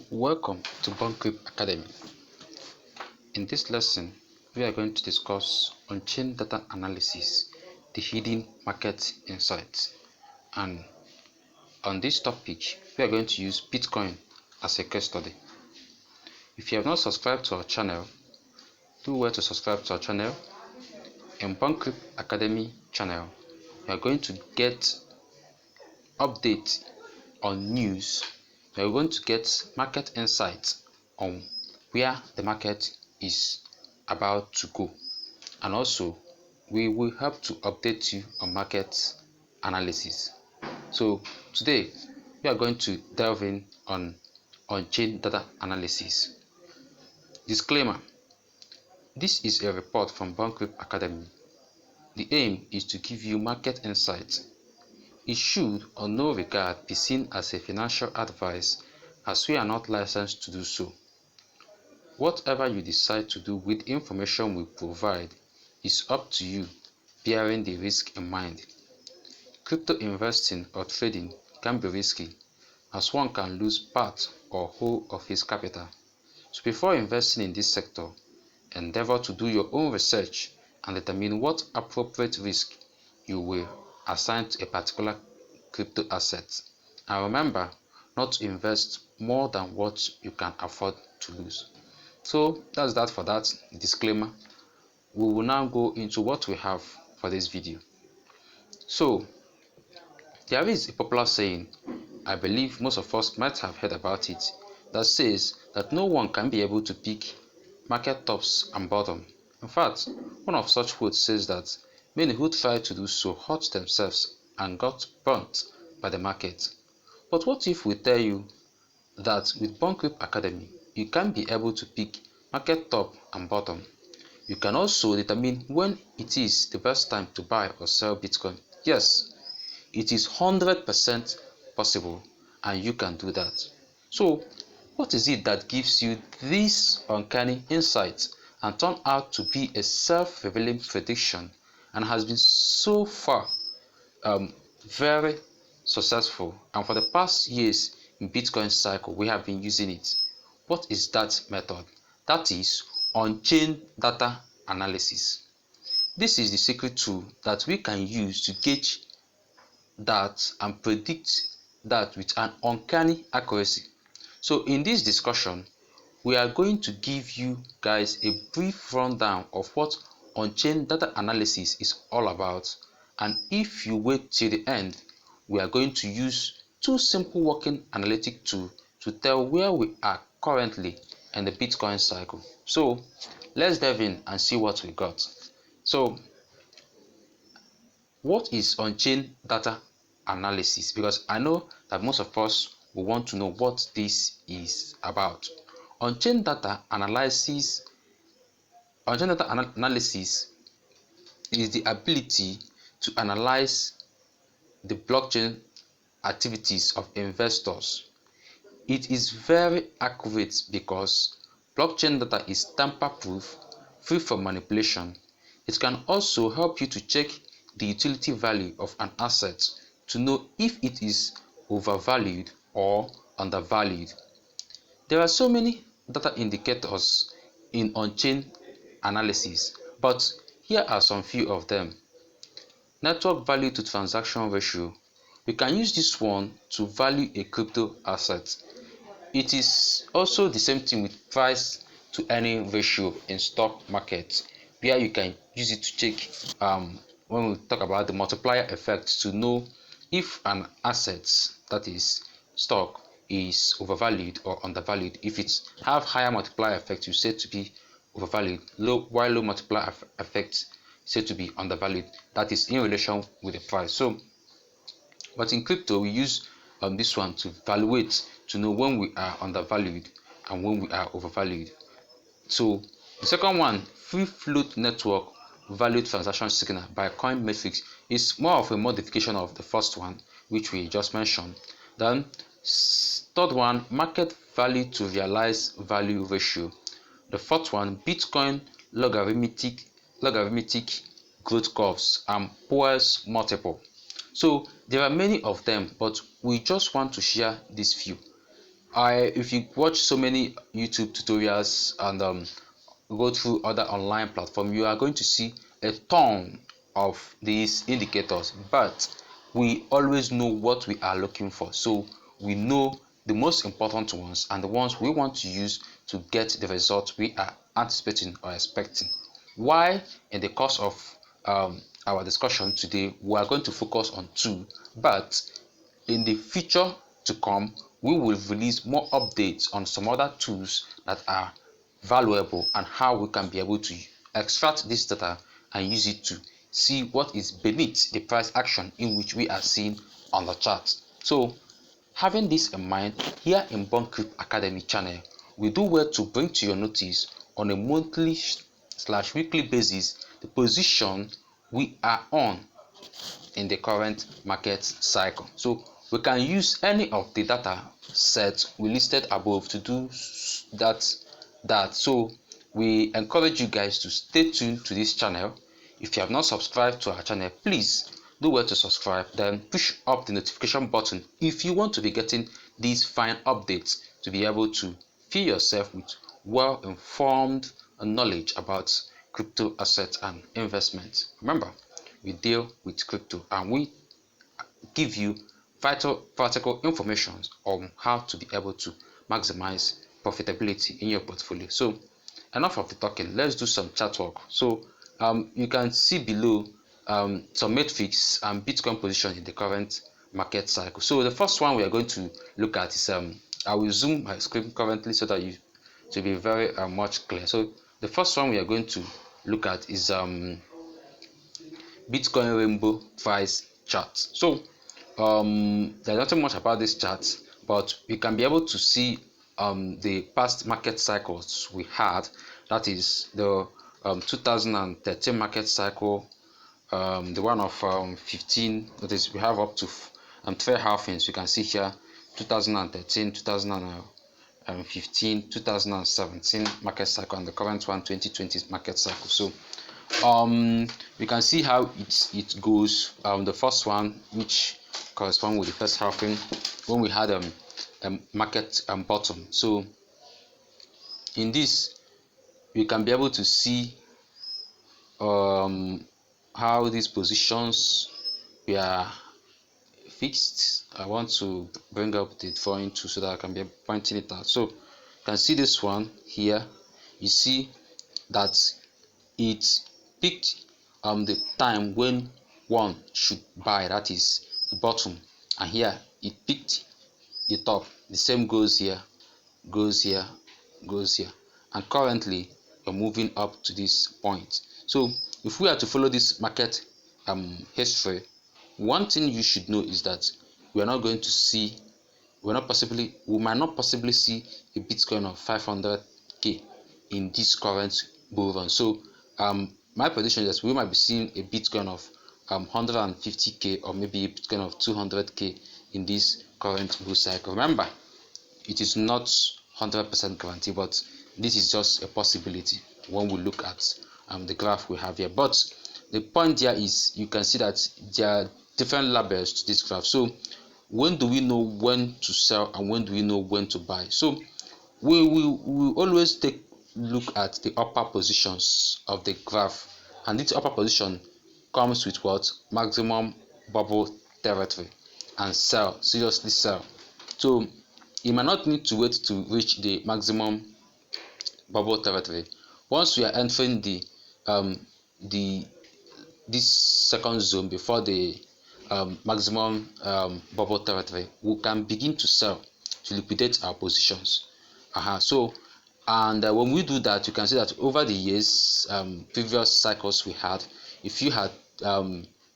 Welcome to BUNCRYP Academy. In this lesson, we are going to discuss on-chain data analysis, the hidden market insights. And on this topic, we are going to use Bitcoin as a case study. If you have not subscribed to our channel, do well to subscribe to our channel. In BUNCRYP Academy channel, you are going to get updates on news. You are going to get market insights on where the market is about to go, and also we will help to update you on market analysis. So today we are going to delve in on-chain data analysis. Disclaimer: this is a report from BUNCRYP Academy. The aim is to give you market insights. It should on no regard be seen as a financial advice, as we are not licensed to do so. Whatever you decide to do with information we provide is up to you, bearing the risk in mind. Crypto investing or trading can be risky, as one can lose part or whole of his capital. So before investing in this sector, endeavor to do your own research and determine what appropriate risk you will assign to a particular crypto asset. And remember not to invest more than what you can afford to lose. So that's that for that disclaimer. We will now go into what we have for this video. So there is a popular saying, I believe most of us might have heard about it, that says that no one can be able to pick market tops and bottom. In fact, one of such quotes says that many who try to do so hurt themselves and got burnt by the market. But what if we tell you that with BUNCRYP Academy, you can be able to pick market top and bottom? You can also determine when it is the best time to buy or sell Bitcoin. Yes, it is 100% possible, and you can do that. So, what is it that gives you these uncanny insights and turn out to be a self-revealing prediction and has been so far very successful? And for the past years in Bitcoin cycle, we have been using it. What is that method? That is on-chain data analysis. This is the secret tool that we can use to gauge that and predict that with an uncanny accuracy. So in this discussion, we are going to give you guys a brief rundown of what on-chain data analysis is all about, and if you wait till the end, we are going to use two simple working analytic tools to tell where we are currently in the Bitcoin cycle. So let's dive in and see what we got. So what is on-chain data analysis? Because I know that most of us will want to know what this is about. On-chain data analysis is the ability to analyze the blockchain activities of investors. It is very accurate because blockchain data is tamper-proof, free from manipulation. It can also help you to check the utility value of an asset to know if it is overvalued or undervalued. There are so many data indicators in on-chain analysis, but here are some few of them. Network value to transaction ratio. We can use this one to value a crypto asset. It is also the same thing with price to earning ratio in stock market, where you can use it to check when we talk about the multiplier effect to know if an asset, that is stock, is overvalued or undervalued. If it have higher multiplier effect, you say to be overvalued, while low multiplier effect said to be undervalued. That is in relation with the price. So, but in crypto, we use this one to evaluate to know when we are undervalued and when we are overvalued. So the second one, free float network value transaction signal by coin metrics, is more of a modification of the first one, which we just mentioned. Then third one, market value to realized value ratio. The fourth one, Bitcoin logarithmic growth curves and Powell's multiple. So there are many of them, but we just want to share these few. If you watch so many YouTube tutorials and go through other online platforms, you are going to see a ton of these indicators, but we always know what we are looking for. So we know the most important ones and the ones we want to use to get the results we are anticipating or expecting. Why, in the course of our discussion today, we are going to focus on two, but in the future to come, we will release more updates on some other tools that are valuable and how we can be able to extract this data and use it to see what is beneath the price action in which we are seeing on the chart. So, having this in mind, here in BUNCRYP Academy channel, we do well to bring to your notice on a monthly/weekly basis the position we are on in the current market cycle. So we can use any of the data sets we listed above to do that. So we encourage you guys to stay tuned to this channel. If you have not subscribed to our channel, please do well to subscribe, then push up the notification button if you want to be getting these fine updates to be able to fill yourself with well-informed knowledge about crypto assets and investments. Remember, we deal with crypto and we give you vital practical information on how to be able to maximize profitability in your portfolio. So enough of the talking, let's do some chart work. So you can see below some metrics and Bitcoin position in the current market cycle. So the first one we are going to look at is I will zoom my screen currently so that you to be very much clear. So the first one we are going to look at is Bitcoin rainbow price chart. So there's nothing much about this chart, but we can be able to see the past market cycles we had. That is the 2013 market cycle, the one of 15. That is, we have up to 3 halvings. You can see here 2013, 2015, 2017 market cycle, and the current one 2020 market cycle. So we can see how it goes. The first one, which correspond with the first halving, when we had a market bottom. So in this, we can be able to see how these positions were fixed. I want to bring up the drawing tool so that I can be pointing it out. So you can see this one here. You see that it picked the time when one should buy, that is the bottom, and here it picked the top. The same goes here, goes here, goes here, and currently we're moving up to this point. So if we are to follow this market history, one thing you should know is that we are not going to see, we might not possibly see a Bitcoin of 500k in this current bull run. So my prediction is that we might be seeing a Bitcoin of 150k or maybe a Bitcoin of 200k in this current bull cycle. Remember, it is not 100% guarantee, but this is just a possibility when we look at the graph we have here. But the point here is, you can see that there are different levels to this graph. So when do we know when to sell and when do we know when to buy? So we always take look at the upper positions of the graph, and this upper position comes with what? Maximum bubble territory, and sell, seriously sell. So you might not need to wait to reach the maximum bubble territory. Once we are entering this second zone before the maximum bubble territory, we can begin to sell to liquidate our positions. So and when we do that, you can see that over the years, previous cycles we had, if you had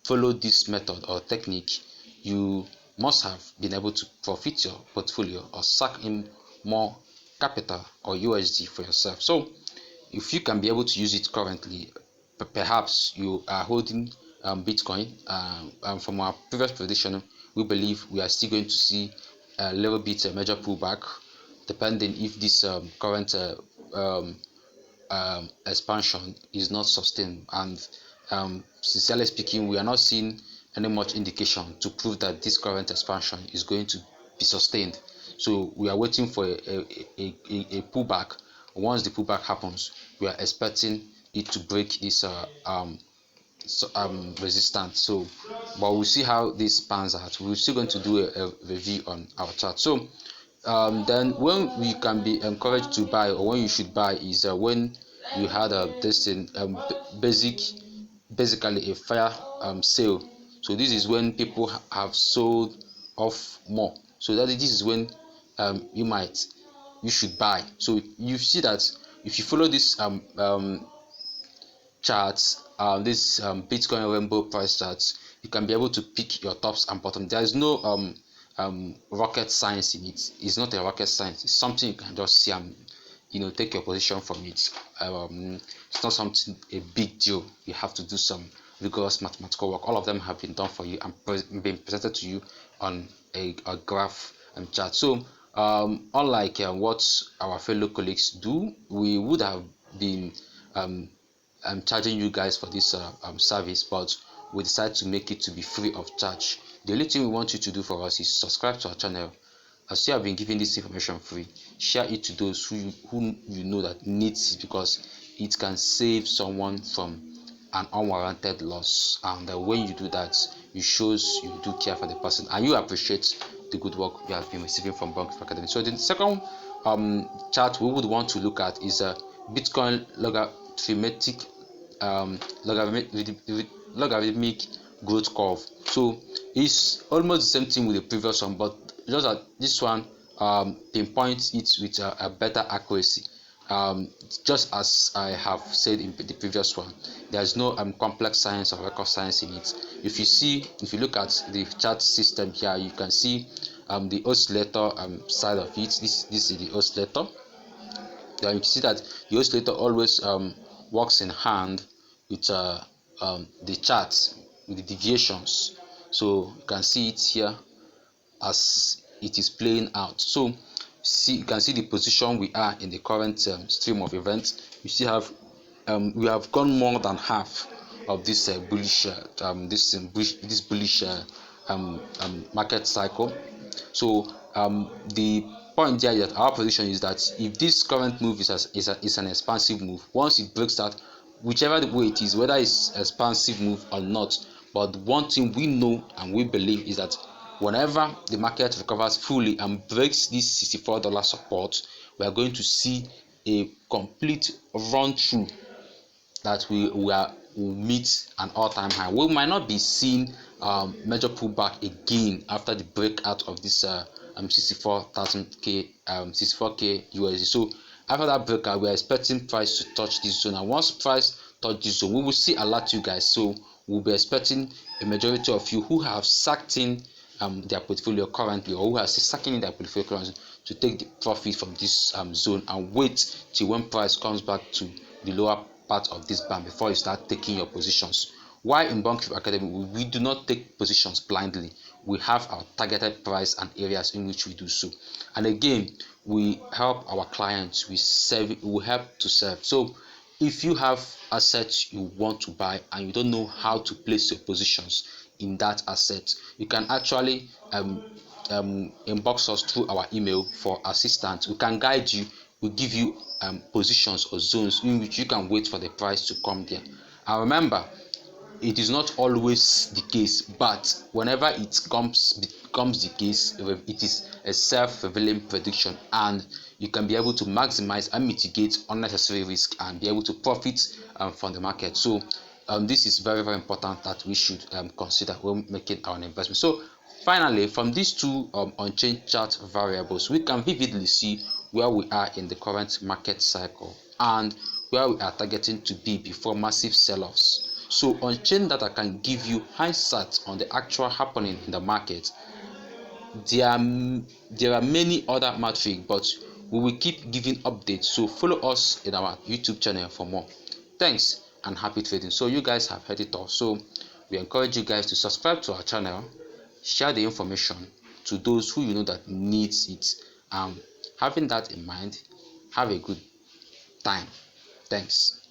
followed this method or technique, you must have been able to profit your portfolio or suck in more capital or USD for yourself. So if you can be able to use it currently, perhaps you are holding Bitcoin, from our previous prediction, we believe we are still going to see a little bit major pullback, depending if this current expansion is not sustained. And sincerely speaking, we are not seeing any much indication to prove that this current expansion is going to be sustained. So we are waiting for a pullback. Once the pullback happens, we are expecting it to break this resistance. So but we'll see how this pans out. We're still going to do a review on our chart. So then when we can be encouraged to buy, or when you should buy, is when you had this in basically a fire sale. So this is when people have sold off more. So that this is when you should buy. So you see that if you follow this charts, this Bitcoin rainbow price charts, you can be able to pick your tops and bottom. There is no rocket science in it. It's not a rocket science. It's something you can just see and take your position from it. It's not something a big deal. You have to do some rigorous mathematical work. All of them have been done for you and been presented to you on a graph and chart. So unlike what our fellow colleagues do, we would have been charging you guys for this service, but we decided to make it to be free of charge. The only thing we want you to do for us is subscribe to our channel. As you have been giving this information free, share it to those who you know that needs it, because it can save someone from an unwarranted loss. And when you do that, it shows you do care for the person and you appreciate the good work we have been receiving from BUNCRYP Academy. So the second chart we would want to look at is a Bitcoin logarithmic growth curve. So it's almost the same thing with the previous one, but just that this one pinpoints it with a better accuracy. Just as I have said in the previous one, there's no complex science or record science in it. If you look at the chart system here, you can see the oscillator side of it. This is the oscillator. Then you can see that the oscillator always works in hand with the charts, with the deviations. So you can see it here as it is playing out. So you can see the position we are in the current stream of events. You still have we have gone more than half of this bullish market cycle. So the point there is that our position is that if this current move is an expansive move, once it breaks that, whichever way it is, whether it's expansive move or not, but one thing we know and we believe is that whenever the market recovers fully and breaks this $64 support, we are going to see a complete run through that we will meet an all-time high. We might not be seeing major pullback again after the breakout of this 64k USD. So after that breakout, we are expecting price to touch this zone, and once price touch this zone, we will see alert you guys. So we'll be expecting a majority of you who have sacked in their portfolio currently, or who are sacking in their portfolio currently, to take the profit from this zone and wait till when price comes back to the lower part of this band before you start taking your positions. Why in BUNCRYP Academy we do not take positions blindly. We have our targeted price and areas in which we do so, and again we help our clients. We help to serve. So if you have assets you want to buy and you don't know how to place your positions in that asset, you can actually inbox us through our email for assistance. We can guide you. We give you positions or zones in which you can wait for the price to come there. And remember, it is not always the case, but whenever it becomes the case, it is a self-fulfilling prediction, and you can be able to maximize and mitigate unnecessary risk and be able to profit from the market. So this is very, very important that we should consider when making our investment. So finally, from these two on-chain chart variables, we can vividly see where we are in the current market cycle and where we are targeting to be before massive sell-offs. So on-chain data can give you hindsight on the actual happening in the market. There are many other metrics, but we will keep giving updates. So follow us in our YouTube channel for more. Thanks and happy trading. So you guys have heard it all. So we encourage you guys to subscribe to our channel, share the information to those who you know that needs it. Having that in mind, have a good time. Thanks.